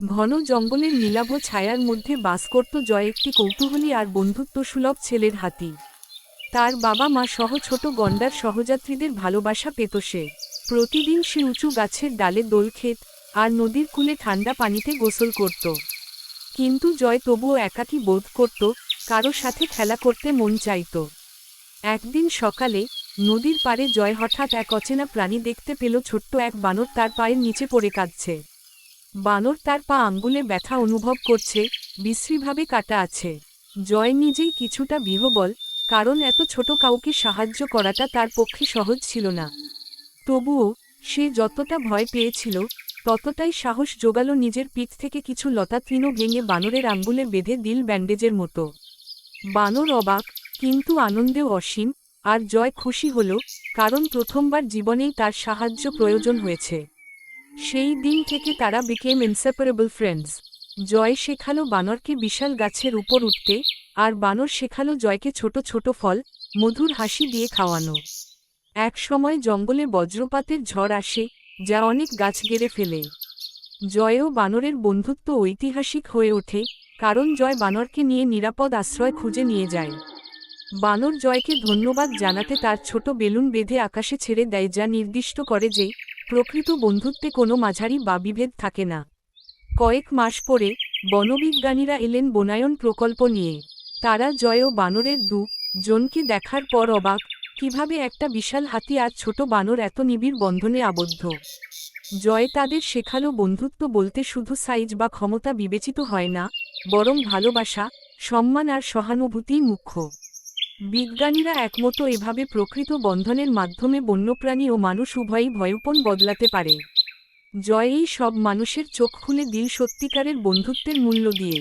ঘন জঙ্গলের নীলাভ ছায়ার মধ্যে বাস করত জয়, একটি কৌতূহলী আর বন্ধুত্বসুলভ ছেলের হাতি। তার বাবা মা সহ ছোট গন্ডার সহযাত্রীদের ভালোবাসা পেত সে। প্রতিদিন সে উঁচু গাছের ডালে দোল খেত আর নদীর কূলে ঠান্ডা পানিতে গোসল করত। কিন্তু জয় তবুও একাকী বোধ করত, কারো সাথে খেলা করতে মন চাইত। একদিন সকালে নদীর পাড়ে জয় হঠাৎ এক অচেনা প্রাণী দেখতে পেল। ছোট্ট এক বানর তার পায়ের নিচে পড়ে কাঁদছে। বানর তার পা আঙ্গুলে ব্যথা অনুভব করছে, বিশ্রীভাবে কাটা আছে। জয় নিজেই কিছুটা বিহ্বল, কারণ এত ছোট কাউকে সাহায্য করাটা তার পক্ষে সহজ ছিল না। তবুও সে যতটা ভয় পেয়েছিল, ততটাই সাহস জোগালো। নিজের পিঠ থেকে কিছু লতা তৃণ ভেঙে বানরের আঙ্গুলে বেঁধে দিল ব্যান্ডেজের মতো। বানর অবাক, কিন্তু আনন্দেও অসীম। আর জয় খুশি হল, কারণ প্রথমবার জীবনেই তার সাহায্য প্রয়োজন হয়েছে। সেই দিন থেকে তারা বিকেম ইনসেপারেবল ফ্রেন্ডস। জয় শেখালো বানরকে বিশাল গাছের উপর উঠতে, আর বানর শেখালো জয়কে ছোট ছোট ফল, মধুর হাসি দিয়ে খাওয়ানো। এক সময় জঙ্গলে বজ্রপাতের ঝড় আসে, যা অনেক গাছ গেড়ে ফেলে। জয় ও বানরের বন্ধুত্ব ঐতিহাসিক হয়ে ওঠে, কারণ জয় বানরকে নিয়ে নিরাপদ আশ্রয় খুঁজে নিয়ে যায়। বানর জয়কে ধন্যবাদ জানাতে তার ছোট বেলুন বেঁধে আকাশে ছেড়ে দেয়, যা নির্দিষ্ট করে যে প্রকৃত বন্ধুত্বে কোনো মাঝারি বা বিভেদ থাকে না। কয়েক মাস পরে বনবিজ্ঞানীরা এলেন বনায়ন প্রকল্প নিয়ে। তারা জয় ও বানরের জনকে দেখার পর অবাক, কিভাবে একটা বিশাল হাতি আর ছোট বানর এত নিবিড় বন্ধনে আবদ্ধ। জয় তাদের শেখালো বন্ধুত্ব বলতে শুধু সাইজ বা ক্ষমতা বিবেচিত হয় না, বরং ভালোবাসা, সম্মান আর সহানুভূতিই মুখ্য। বিজ্ঞানীরা একমত, এভাবে প্রকৃত বন্ধনের মাধ্যমে বন্যপ্রাণী ও মানুষ উভয়ই ভয়পণ বদলাতে পারে। জয় এই সব মানুষের চোখ খুলে দিল সত্যিকারের বন্ধুত্বের মূল্য দিয়ে।